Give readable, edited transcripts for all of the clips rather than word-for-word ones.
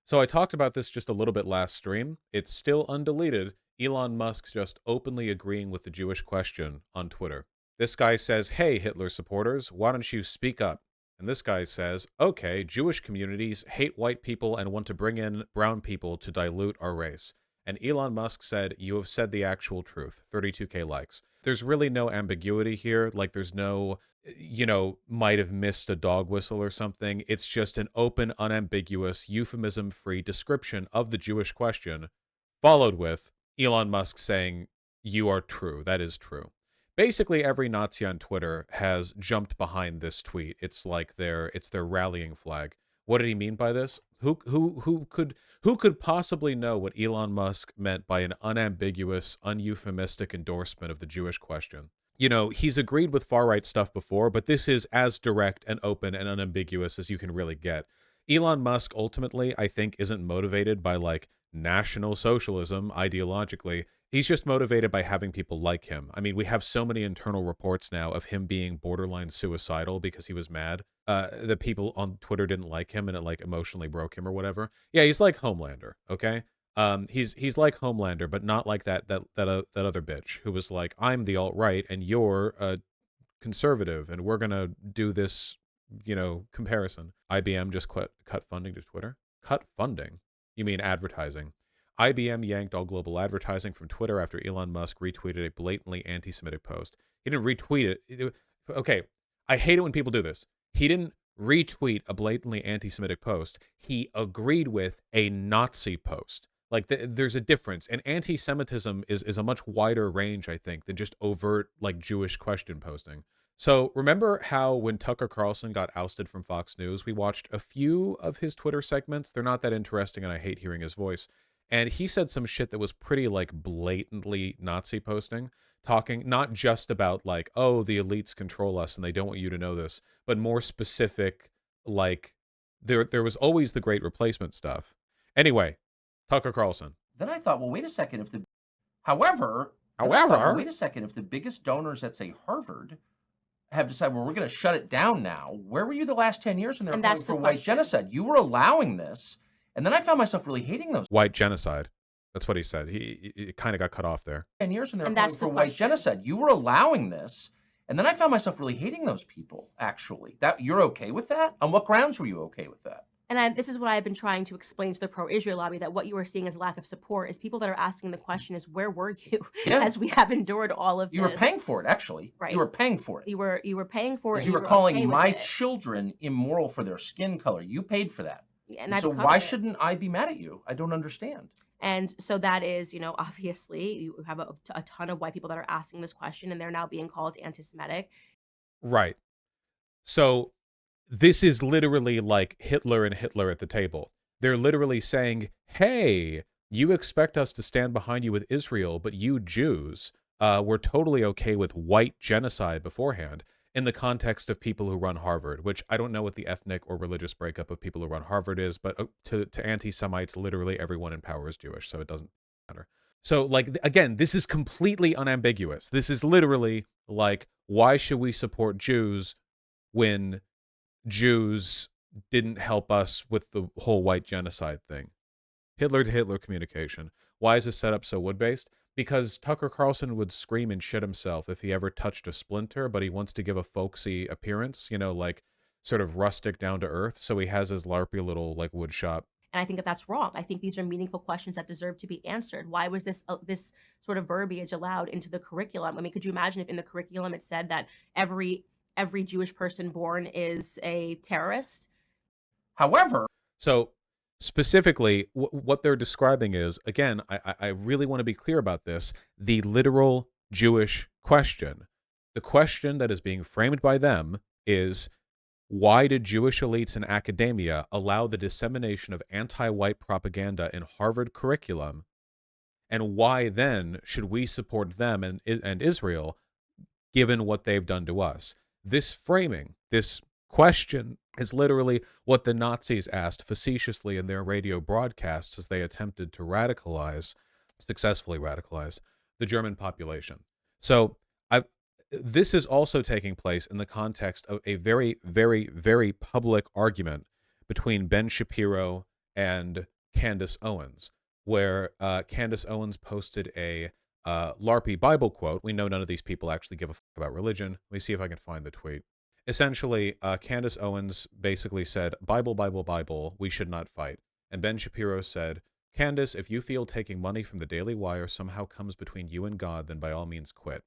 So I talked about this just a little bit last stream. It's still undeleted. Elon Musk just openly agreeing with the Jewish question on Twitter. This guy says, hey, Hitler supporters, why don't you speak up? And this guy says, okay, Jewish communities hate white people and want to bring in brown people to dilute our race. And Elon Musk said, you have said the actual truth. 32K likes. There's really no ambiguity here. Like, there's no, might have missed a dog whistle or something. It's just an open, unambiguous, euphemism-free description of the Jewish question, followed with Elon Musk saying, you are true. That is true. Basically, every Nazi on Twitter has jumped behind this tweet. It's like their rallying flag. What did he mean by this? Who could possibly know what Elon Musk meant by an unambiguous, uneuphemistic endorsement of the Jewish question? He's agreed with far-right stuff before, but this is as direct and open and unambiguous as you can really get. Elon Musk ultimately, I think, isn't motivated by like National Socialism ideologically. He's just motivated by having people like him. I mean, we have so many internal reports now of him being borderline suicidal because he was mad. The people on Twitter didn't like him and it like emotionally broke him or whatever. Yeah, he's like Homelander, okay? He's like Homelander, but not like that other bitch who was like, I'm the alt-right and you're a conservative and we're gonna do this, comparison. IBM just cut funding to Twitter. Cut funding? You mean advertising? IBM yanked all global advertising from Twitter after Elon Musk retweeted a blatantly anti-Semitic post. He didn't retweet it. Okay, I hate it when people do this. He didn't retweet a blatantly anti-Semitic post. He agreed with a Nazi post. Like, there's a difference. And anti-Semitism is a much wider range, I think, than just overt, like, Jewish question posting. So remember how when Tucker Carlson got ousted from Fox News, we watched a few of his Twitter segments? They're not that interesting, and I hate hearing his voice. And he said some shit that was pretty, like, blatantly Nazi posting, talking not just about, like, oh, the elites control us and they don't want you to know this, but more specific, like, there was always the Great Replacement stuff. Anyway, Tucker Carlson. Then I thought, well, wait a second. However, wait a second. If the biggest donors at, say, Harvard have decided, well, we're going to shut it down now, where were you the last 10 years when they were calling for white genocide? You were allowing this. And then I found myself really hating those. White genocide. That's what he said. He kind of got cut off there. 10 years when they were calling for white genocide. You were allowing this. And then I found myself really hating those people, actually. That you're okay with that? On what grounds were you okay with that? And this is what I've been trying to explain to the pro-Israel lobby, that what you are seeing as lack of support is people that are asking the question is, where were you as we have endured all of this? You were paying for it, actually. Right. You were paying for it. You were paying for it. Because you were calling my children immoral for their skin color. You paid for that. And so why shouldn't I be mad at you? I don't understand. And so that is, obviously you have a ton of white people that are asking this question and they're now being called anti-Semitic. Right. So this is literally like Hitler and Hitler at the table. They're literally saying, hey, you expect us to stand behind you with Israel, but you Jews were totally okay with white genocide beforehand, in the context of people who run Harvard, which I don't know what the ethnic or religious breakup of people who run Harvard is, but to anti-Semites, literally everyone in power is Jewish, so it doesn't matter. So, like, again, this is completely unambiguous. This is literally like, why should we support Jews when Jews didn't help us with the whole white genocide thing? Hitler to Hitler communication. Why is this setup so wood-based? Because Tucker Carlson would scream and shit himself if he ever touched a splinter, but he wants to give a folksy appearance, like sort of rustic, down to earth. So he has his LARPy little like wood shop. And I think that that's wrong. I think these are meaningful questions that deserve to be answered. Why was this sort of verbiage allowed into the curriculum? I mean, could you imagine if in the curriculum it said that every Jewish person born is a terrorist? However, so specifically, what they're describing is, again, I really want to be clear about this, the literal Jewish question. The question that is being framed by them is, why did Jewish elites in academia allow the dissemination of anti-white propaganda in Harvard curriculum? And why then should we support them and Israel, given what they've done to us? This framing, this question is literally what the Nazis asked facetiously in their radio broadcasts as they attempted to successfully radicalize the German population. So this is also taking place in the context of a very, very, very public argument between Ben Shapiro and Candace Owens, where Candace Owens posted a LARPy Bible quote. We know none of these people actually give a fuck about religion. Let me see if I can find the tweet. Essentially, Candace Owens basically said, Bible, Bible, Bible, we should not fight. And Ben Shapiro said, Candace, if you feel taking money from the Daily Wire somehow comes between you and God, then by all means quit.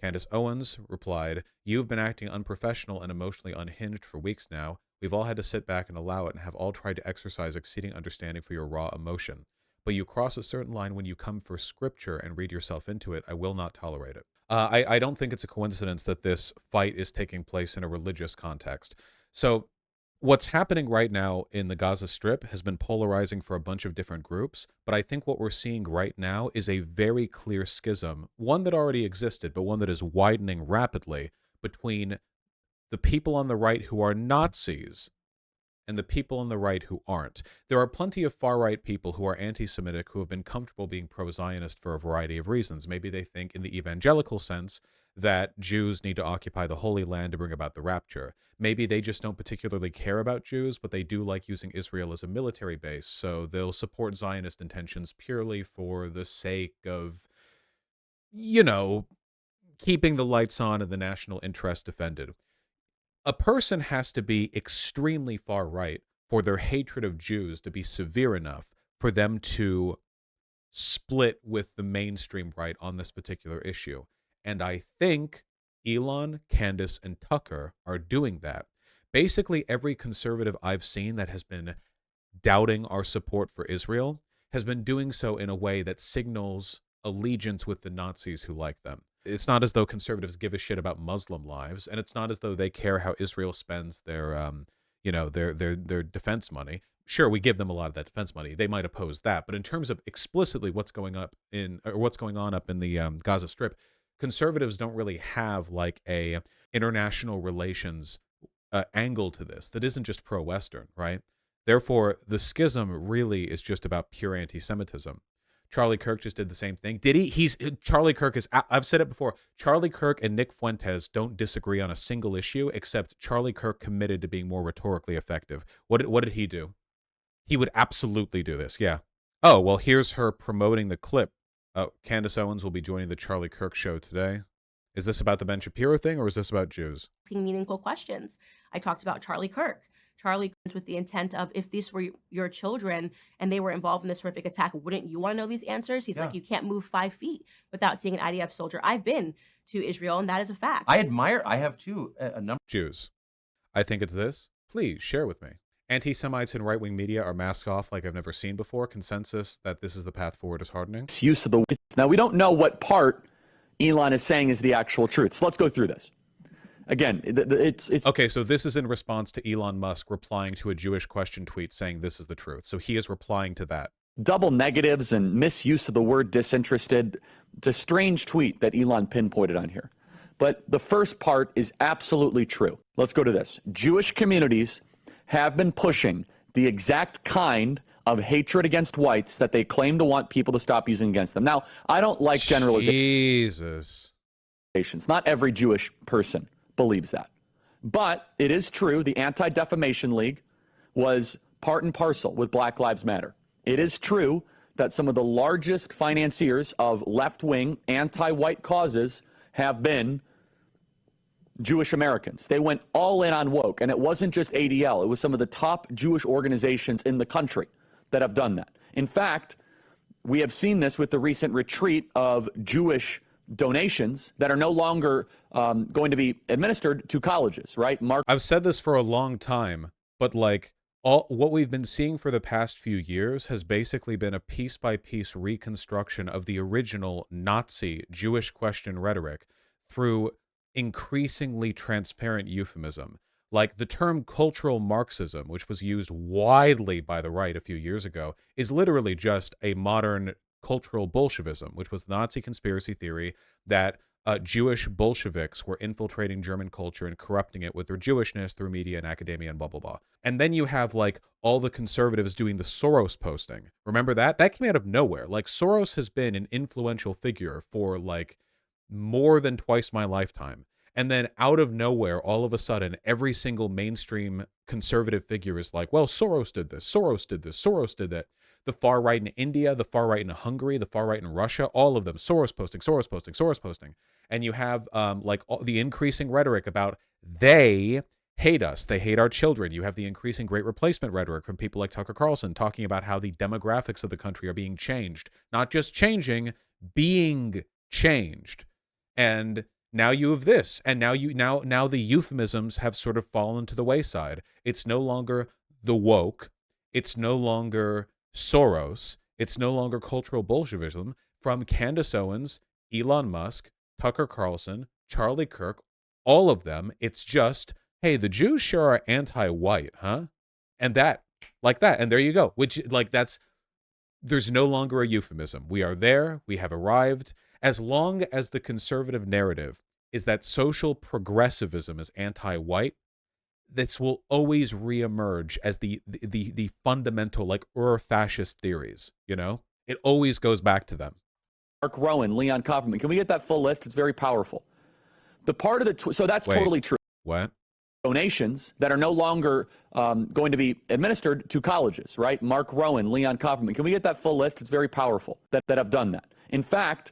Candace Owens replied, you've been acting unprofessional and emotionally unhinged for weeks now. We've all had to sit back and allow it and have all tried to exercise exceeding understanding for your raw emotion. But you cross a certain line when you come for scripture and read yourself into it. I will not tolerate it. I don't think it's a coincidence that this fight is taking place in a religious context. So what's happening right now in the Gaza Strip has been polarizing for a bunch of different groups, but I think what we're seeing right now is a very clear schism, one that already existed, but one that is widening rapidly between the people on the right who are Nazis and the people on the right who aren't. There are plenty of far-right people who are anti-Semitic who have been comfortable being pro-Zionist for a variety of reasons. Maybe they think in the evangelical sense that Jews need to occupy the Holy Land to bring about the rapture. Maybe they just don't particularly care about Jews, but they do like using Israel as a military base, so they'll support Zionist intentions purely for the sake of, you know, keeping the lights on and the national interest defended. A person has to be extremely far right for their hatred of Jews to be severe enough for them to split with the mainstream right on this particular issue. And I think Elon, Candace, and Tucker are doing that. Basically, every conservative I've seen that has been doubting our support for Israel has been doing so in a way that signals allegiance with the Nazis who like them. It's not as though conservatives give a shit about Muslim lives, and it's not as though they care how Israel spends their, their defense money. Sure, we give them a lot of that defense money. They might oppose that, but in terms of explicitly what's going on up in the Gaza Strip, conservatives don't really have like a international relations angle to this that isn't just pro-Western, right? Therefore, the schism really is just about pure anti-Semitism. Charlie Kirk just did the same thing. Did he? Charlie Kirk is, I've said it before, Charlie Kirk and Nick Fuentes don't disagree on a single issue, except Charlie Kirk committed to being more rhetorically effective. What did he do? He would absolutely do this, yeah. Oh, well, here's her promoting the clip. Oh, Candace Owens will be joining the Charlie Kirk show today. Is this about the Ben Shapiro thing, or is this about Jews? Asking meaningful questions. I talked about Charlie Kirk. Charlie with the intent of, if these were your children and they were involved in this horrific attack, wouldn't you want to know these answers? He's like, you can't move 5 feet without seeing an IDF soldier. I've been to Israel, and that is a fact. I have too, a number. Jews. I think it's this. Please share with me. Anti-Semites in right-wing media are mask off like I've never seen before. Consensus that this is the path forward is hardening. Use of the now we don't know what part Elon is saying is the actual truth. So let's go through this. Again, it's okay. So this is in response to Elon Musk replying to a Jewish question tweet saying this is the truth. So he is replying to that. Double negatives and misuse of the word disinterested. It's a strange tweet that Elon pinpointed on here. But the first part is absolutely true. Let's go to this. Jewish communities have been pushing the exact kind of hatred against whites that they claim to want people to stop using against them. Now, I don't like generalizations. Jesus. Not every Jewish person believes that. But it is true, the Anti-Defamation League was part and parcel with Black Lives Matter. It is true that some of the largest financiers of left-wing anti-white causes have been Jewish Americans. They went all in on woke, and it wasn't just ADL. It was some of the top Jewish organizations in the country that have done that. In fact, we have seen this with the recent retreat of Jewish donations that are no longer going to be administered to colleges, right? I've said this for a long time, but like what we've been seeing for the past few years has basically been a piece-by-piece reconstruction of the original Nazi Jewish question rhetoric through increasingly transparent euphemism. Like the term cultural Marxism, which was used widely by the right a few years ago, is literally just a modern cultural Bolshevism, which was the Nazi conspiracy theory that Jewish Bolsheviks were infiltrating German culture and corrupting it with their Jewishness through media and academia and blah, blah, blah. And then you have like all the conservatives doing the Soros posting. Remember that? That came out of nowhere. Like Soros has been an influential figure for like more than twice my lifetime. And then out of nowhere, all of a sudden, every single mainstream conservative figure is like, well, Soros did this, Soros did this, Soros did that. The far right in India, the far right in Hungary, the far right in Russia, all of them. Soros posting, Soros posting, Soros posting. And you have like the increasing rhetoric about they hate us. They hate our children. You have the increasing great replacement rhetoric from people like Tucker Carlson talking about how the demographics of the country are being changed. Not just changing, being changed. And now you have this, and now the euphemisms have sort of fallen to the wayside. It's no longer the woke, it's no longer Soros, it's no longer cultural Bolshevism. From Candace Owens, Elon Musk, Tucker Carlson, Charlie Kirk, all of them, it's just, hey, the Jews sure are anti-white, huh? And that, like that, and there you go. Which, like, there's no longer a euphemism. We are there, we have arrived. As long as the conservative narrative is that social progressivism is anti-white, this will always reemerge as the fundamental, like, fascist theories, you know? It always goes back to them. Mark Rowan, Leon Copperman. Can we get that full list? It's very powerful. The part of the, so that's totally true. What? Donations that are no longer going to be administered to colleges, right? Mark Rowan, Leon Copperman. Can we get that full list? It's very powerful that have done that. In fact,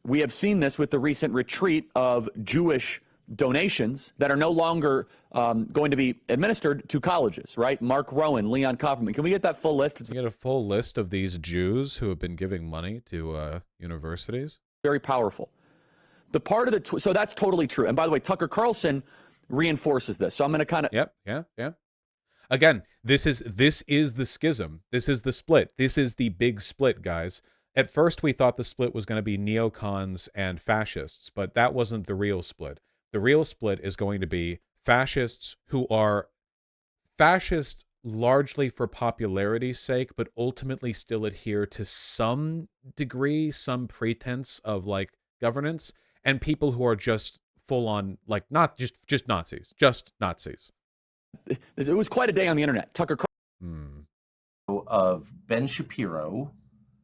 we have seen this with the recent retreat of Jewish donations that are no longer going to be administered to colleges, right? Mark Rowan, Leon Copperman. Can we get that full list? Can we get a full list of these Jews who have been giving money to universities? Very powerful. The part of the, so that's totally true. And by the way, Tucker Carlson reinforces this. So I'm going to kind of. Yep. Again, this is the schism. This is the split. This is the big split, guys. At first, we thought the split was going to be neocons and fascists, but that wasn't the real split. The real split is going to be fascists who are fascist largely for popularity's sake, but ultimately still adhere to some degree, some pretense of like governance, and people who are just full on, like, not just Nazis, just Nazis. It was quite a day on the internet. Tucker of Ben Shapiro,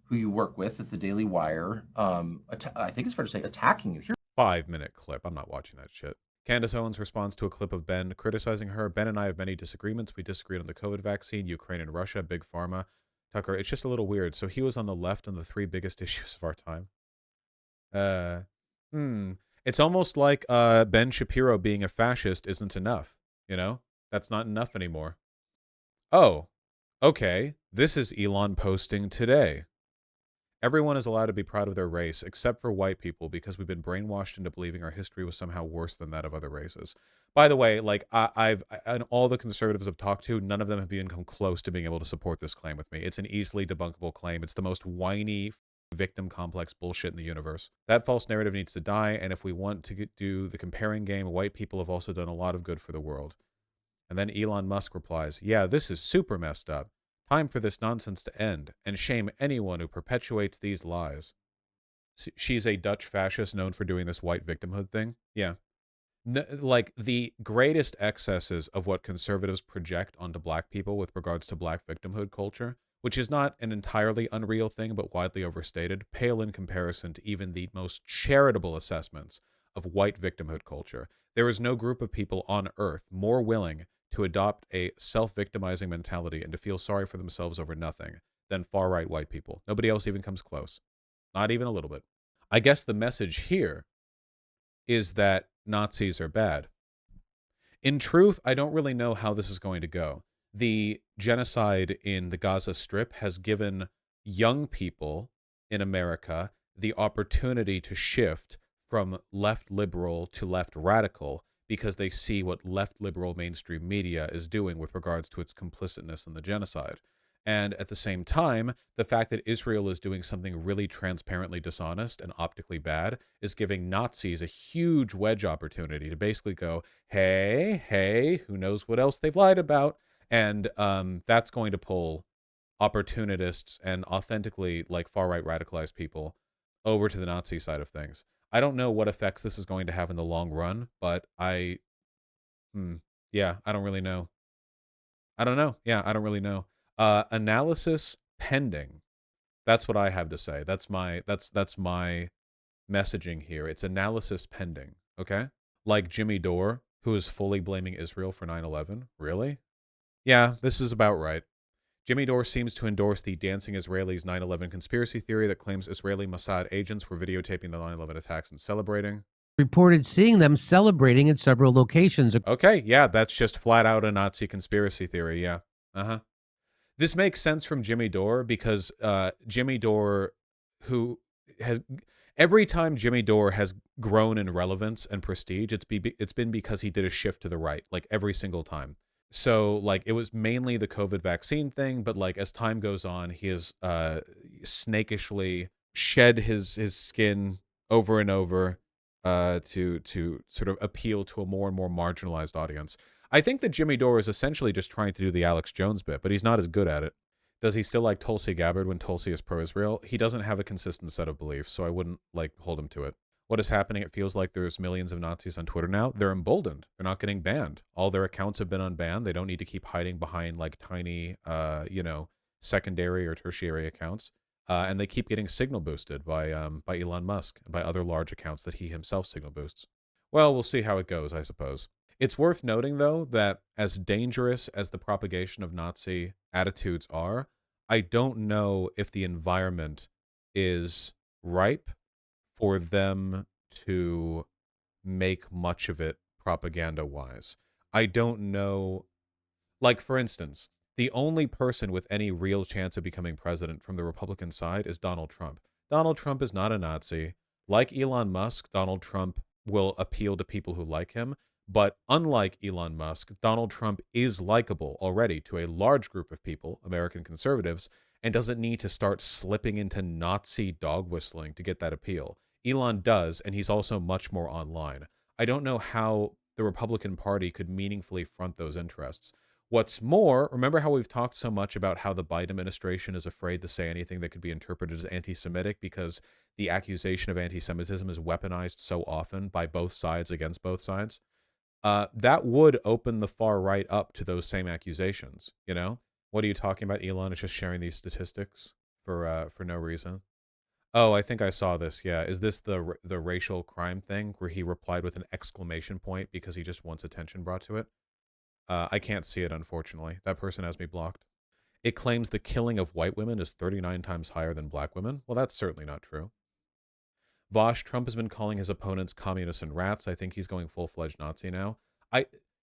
who you work with at the Daily Wire, I think it's fair to say, attacking you. Here, 5-minute clip. I'm not watching that shit. Candace Owens responds to a clip of Ben criticizing her. Ben and I have many disagreements. We disagreed on the COVID vaccine, Ukraine and Russia, Big Pharma. Tucker, it's just a little weird. So he was on the left on the 3 biggest issues of our time. It's almost like Ben Shapiro being a fascist isn't enough, you know? That's not enough anymore. Oh, okay. This is Elon posting today. Everyone is allowed to be proud of their race, except for white people, because we've been brainwashed into believing our history was somehow worse than that of other races. By the way, like, I've and all the conservatives I've talked to, none of them have even come close to being able to support this claim with me. It's an easily debunkable claim. It's the most whiny victim complex bullshit in the universe. That false narrative needs to die, and if we want to do the comparing game, white people have also done a lot of good for the world. And then Elon Musk replies, yeah, this is super messed up. Time for this nonsense to end, and shame anyone who perpetuates these lies. She's a Dutch fascist known for doing this white victimhood thing? Yeah. Like, the greatest excesses of what conservatives project onto black people with regards to black victimhood culture, which is not an entirely unreal thing but widely overstated, pale in comparison to even the most charitable assessments of white victimhood culture. There is no group of people on earth more willing to adopt a self-victimizing mentality and to feel sorry for themselves over nothing than far-right white people. Nobody else even comes close. Not even a little bit. I guess the message here is that Nazis are bad. In truth, I don't really know how this is going to go. The genocide in the Gaza Strip has given young people in America the opportunity to shift from left liberal to left radical because they see what left liberal mainstream media is doing with regards to its complicitness in the genocide. And at the same time, the fact that Israel is doing something really transparently dishonest and optically bad is giving Nazis a huge wedge opportunity to basically go, hey, who knows what else they've lied about? And that's going to pull opportunists and authentically, like, far-right radicalized people over to the Nazi side of things. I don't know what effects this is going to have in the long run, but I don't really know. I don't know. Yeah, I don't really know. Analysis pending. That's what I have to say. That's my messaging here. It's analysis pending, okay? Like Jimmy Dore, who is fully blaming Israel for 9/11. Really? Yeah, this is about right. Jimmy Dore seems to endorse the Dancing Israelis 9/11 conspiracy theory that claims Israeli Mossad agents were videotaping the 9/11 attacks and celebrating. Reported seeing them celebrating in several locations. Okay, yeah, that's just flat out a Nazi conspiracy theory, yeah. This makes sense from Jimmy Dore because Jimmy Dore, who has... Every time Jimmy Dore has grown in relevance and prestige, it's been because he did a shift to the right, like every single time. So, like, it was mainly the COVID vaccine thing, but, like, as time goes on, he has snakishly shed his skin over and over to sort of appeal to a more and more marginalized audience. I think that Jimmy Dore is essentially just trying to do the Alex Jones bit, but he's not as good at it. Does he still like Tulsi Gabbard when Tulsi is pro-Israel? He doesn't have a consistent set of beliefs, so I wouldn't, like, hold him to it. What is happening? It feels like there's millions of Nazis on Twitter now. They're emboldened. They're not getting banned. All their accounts have been unbanned. They don't need to keep hiding behind, like, tiny, secondary or tertiary accounts. And they keep getting signal boosted by Elon Musk and by other large accounts that he himself signal boosts. Well, we'll see how it goes, I suppose. It's worth noting, though, that as dangerous as the propagation of Nazi attitudes are, I don't know if the environment is ripe for them to make much of it propaganda-wise. I don't know. Like, for instance, the only person with any real chance of becoming president from the Republican side is Donald Trump. Donald Trump is not a Nazi. Like Elon Musk, Donald Trump will appeal to people who like him. But unlike Elon Musk, Donald Trump is likable already to a large group of people, American conservatives, and doesn't need to start slipping into Nazi dog whistling to get that appeal. Elon does, and he's also much more online. I don't know how the Republican Party could meaningfully front those interests. What's more, remember how we've talked so much about how the Biden administration is afraid to say anything that could be interpreted as anti-Semitic because the accusation of anti-Semitism is weaponized so often by both sides against both sides? That would open the far right up to those same accusations, you know? What are you talking about? Elon is just sharing these statistics for no reason. Oh, I think I saw this. Yeah, is this the racial crime thing where he replied with an exclamation point because he just wants attention brought to it? I can't see it, unfortunately. That person has me blocked. It claims the killing of white women is 39 times higher than black women. Well, that's certainly not true. Vosh, Trump has been calling his opponents communists and rats. I think he's going full-fledged Nazi now.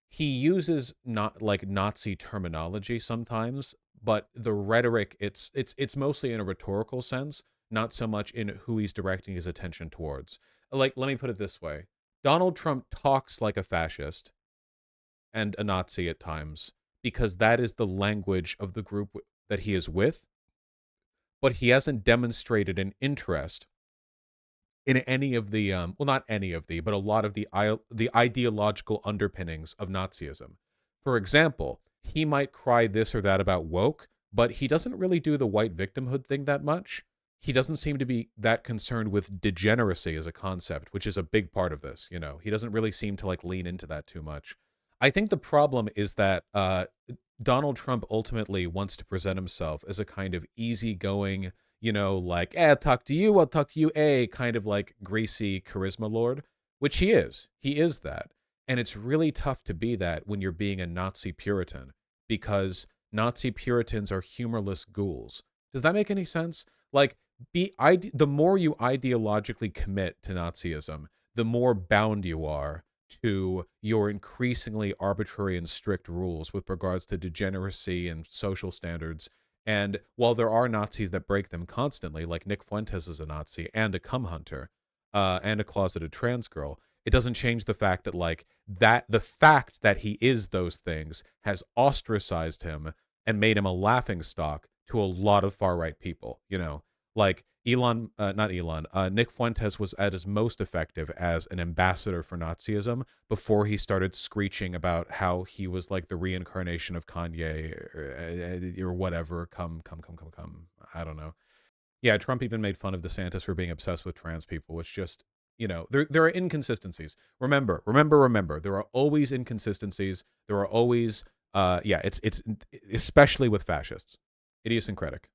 He uses not like Nazi terminology sometimes, but the rhetoric, it's mostly in a rhetorical sense, not so much in who he's directing his attention towards. Like, let me put it this way. Donald Trump talks like a fascist and a Nazi at times because that is the language of the group that he is with, but he hasn't demonstrated an interest in any of the, well, not any of the, but a lot of the ideological underpinnings of Nazism. For example, he might cry this or that about woke, but he doesn't really do the white victimhood thing that much. He doesn't seem to be that concerned with degeneracy as a concept, which is a big part of this, you know. He doesn't really seem to, like, lean into that too much. I think the problem is that Donald Trump ultimately wants to present himself as a kind of easygoing, you know, like, I'll talk to you, kind of like greasy charisma lord, which he is. He is that. And it's really tough to be that when you're being a Nazi Puritan, because Nazi Puritans are humorless ghouls. Does that make any sense? Like, the more you ideologically commit to Nazism, the more bound you are to your increasingly arbitrary and strict rules with regards to degeneracy and social standards. And while there are Nazis that break them constantly, like Nick Fuentes is a Nazi and a cum hunter, and a closeted trans girl, it doesn't change the fact that, like, the fact that he is those things has ostracized him and made him a laughingstock to a lot of far-right people, you know? Like, Nick Fuentes was at his most effective as an ambassador for Nazism before he started screeching about how he was like the reincarnation of Kanye or whatever. Come. I don't know. Yeah, Trump even made fun of DeSantis for being obsessed with trans people, which just, you know, there are inconsistencies. Remember, there are always inconsistencies. There are always, it's especially with fascists. Idiosyncratic.